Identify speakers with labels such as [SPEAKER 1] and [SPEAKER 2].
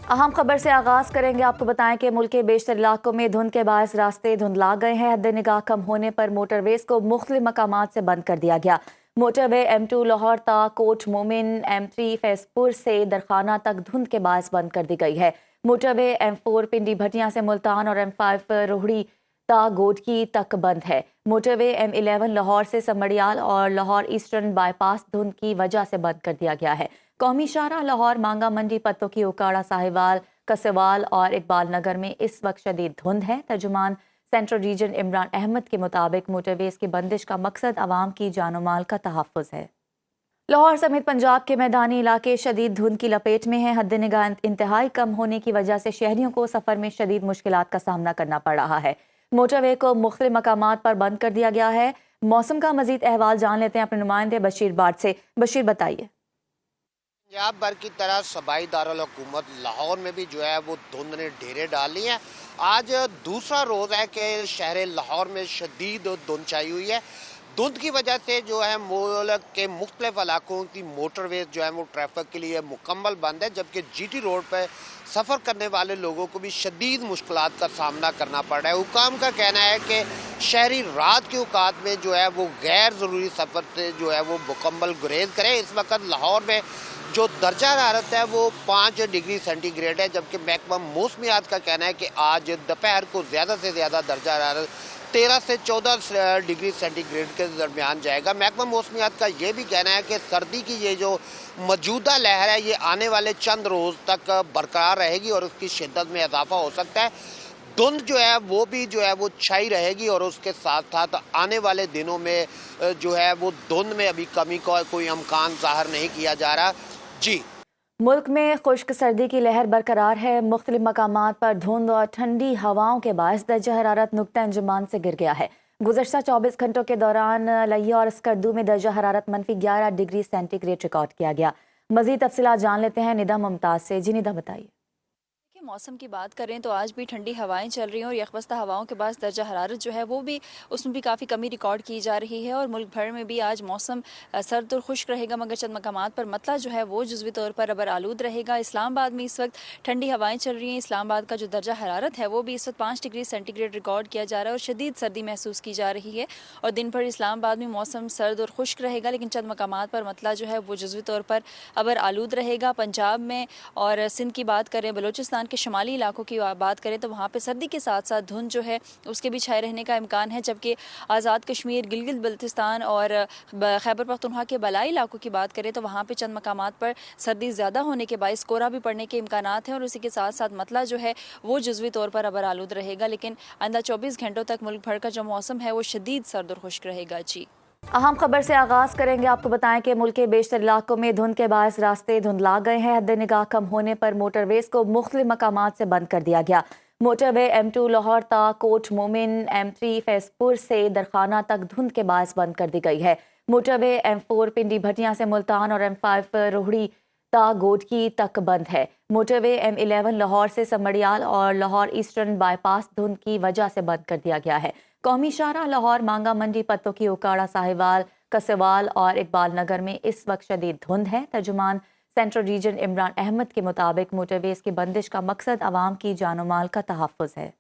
[SPEAKER 1] अहम खबर से आगाज करेंगे। आपको बताएं कि मुल्क के बेशतर इलाकों में धुंध के बायस रास्ते धुंधला गए हैं। हद निगाह कम होने पर मोटरवेज को मुख्तलिफ मकामात से बंद कर दिया गया। मोटरवे M2 लाहौर ता कोट मोमिन, M3 फैजपुर से दरखाना तक धुंध के बायस बंद कर दी गई है। मोटरवे M4 पिंडी भटियां से मुल्तान और M5 रोहड़ी ता गोडकी तक बंद है। मोटरवे M11 लाहौर से समड़ियाल और लाहौर ईस्टर्न बाईपास धुंध की वजह से बंद कर दिया गया है। कौमी शाहराह लाहौर, मांगा मंडी, पत्तों की उकाड़ा, साहिवाल, कसेवाल और इकबाल नगर में इस वक्त शदीद धुंध है। तर्जुमान सेंट्रल रीजन इमरान अहमद के मुताबिक मोटरवेज की बंदिश का मकसद आवाम की जानो माल का तहफ़्फ़ुज़ है। लाहौर समेत पंजाब के मैदानी इलाके शदीद धुंध की लपेट में हैं। हद निगाह इंतहाई कम होने की वजह से शहरियों को सफ़र में शदीद मुश्किलात का सामना करना पड़ रहा है। मोटरवे को मुख्तलिफ मकामात पर बंद कर दिया गया है। मौसम का मजीद अहवाल जान लेते हैं अपने नुमाइंदे बशीर बाट से। बशीर, बताइए।
[SPEAKER 2] पंजाब भर की तरह सूबाई दारुल हुकूमत लाहौर में भी जो है वो धुंध ने डेरे डाल ली है। आज दूसरा रोज़ है कि शहर लाहौर में शदीद धुंध छाई हुई है। धुंध की वजह से जो है मुल्क के मुख्तलिफ इलाकों की मोटरवेज जो है वो ट्रैफिक के लिए मुकम्मल बंद है, जबकि GT रोड पर सफ़र करने वाले लोगों को भी शदीद मुश्किलात का सामना करना पड़ रहा है। हुकाम का कहना है कि शहरी रात के औकात में जो है वो गैर ज़रूरी सफ़र से जो है वो मुकम्मल गुरेज करें। इस वक्त लाहौर में जो दर्जा हरारत है वो 5 डिग्री सेंटीग्रेड है, जबकि महकमा मौसमियात का कहना है कि आज दोपहर को ज़्यादा से ज़्यादा दर्जा हरारत 13 से 14 डिग्री सेंटीग्रेड के दरमियान जाएगा। महकमा मौसमियात का ये भी कहना है कि सर्दी की ये जो मौजूदा लहर है ये आने वाले चंद रोज़ तक बरकरार रहेगी और उसकी शिद्दत में इजाफा हो सकता है। धुंध जो है वो भी जो है वो छाई रहेगी और उसके साथ साथ आने वाले दिनों में जो है वो धुंध में अभी कमी का कोई इम्कान ज़ाहिर नहीं किया जा रहा। जी,
[SPEAKER 1] मुल्क में खुश्क सर्दी की लहर बरकरार है। मुख्तलिफ मकामात पर धुंध और ठंडी हवाओं के बायस दर्जा हरारत नुक्ता अंजुमान से गिर गया है। गुज़श्ता 24 घंटों के दौरान लिया और स्कर्दू में दर्जा हरारत -11 डिग्री सेंटीग्रेड रिकॉर्ड किया गया। मज़ीद तफसीलात जान लेते हैं निदा मुमताज़ से। जी निदा, बताइए।
[SPEAKER 3] मौसम की बात करें तो आज भी ठंडी हवाएं चल रही हैं और यखबस्ता हवाओं के बाद दर्जा हरारत जो है वो भी उसमें भी काफ़ी कमी रिकॉर्ड की जा रही है और मुल्क भर में भी आज मौसम सर्द और खुश्क रहेगा, मगर चंद मकामात पर मतला जो है वो जुज़वी तौर पर अबर आलूद रहेगा। इस्लामाबाद में इस वक्त ठंडी हवाएं चल रही हैं। इस्लामाबाद का जो दर्जा हरारत है वो भी इस वक्त 5 डिग्री सेंटीग्रेड रिकॉर्ड किया जा रहा है और शदीद सर्दी महसूस की जा रही है और दिन भर इस्लामाबाद में मौसम सर्द और खुश्क रहेगा, लेकिन चंद मकामात पर मतला जो है वो जुज़वी तौर पर अबर आलूद रहेगा। पंजाब में और सिंध की बात करें, बलूचिस्तान के शुमाली इलाकों की बात करें तो वहाँ पे सर्दी के साथ साथ धुंध जो है उसके भी छाए रहने का इम्कान है, जबकि आज़ाद कश्मीर, गिलगित बल्तिस्तान और खैबर पख्तूनख्वा के बलाई इलाकों की बात करें तो वहाँ पे चंद मकामात पर सर्दी ज़्यादा होने के बायस कोहरा भी पड़ने के इम्कानात हैं और उसी के साथ साथ मतला जो है वो जुज़वी तौर पर अबर आलूद रहेगा, लेकिन आइंदा 24 घंटों तक मुल्क भर का जो मौसम है वो शदीद सर्द और खुश्क रहेगा। जी,
[SPEAKER 1] अहम खबर से आगाज करेंगे। आपको बताएं कि मुल्क के बेशतर इलाकों में धुंध के बायस रास्ते धुंधला गए हैं। हद निगाह कम होने पर मोटरवेज को मुख्तलिफ मकामात से बंद कर दिया गया। मोटरवे M2 लाहौर ता कोट मोमिन, M3 फैजपुर से दरखाना तक धुंध के बायस बंद कर दी गई है। मोटरवे M4 पिंडी भटियां से मुल्तान और M5 रोहड़ी ता गोडकी तक बंद है। मोटरवे M11 लाहौर से समड़ियाल और लाहौर ईस्टर्न बाईपास धुंध की वजह से बंद कर दिया गया है। कौमी शाहराह लाहौर, मांगा मंडी, पत्तों की उकाड़ा, साहिवाल, कसेवाल और इकबाल नगर में इस वक्त शदीद धुंध है। तर्जुमान सेंट्रल रीजन इमरान अहमद के मुताबिक मोटरवेज की बंदिश का मकसद आवाम की जानो माल का तहफ़्फ़ुज़ है।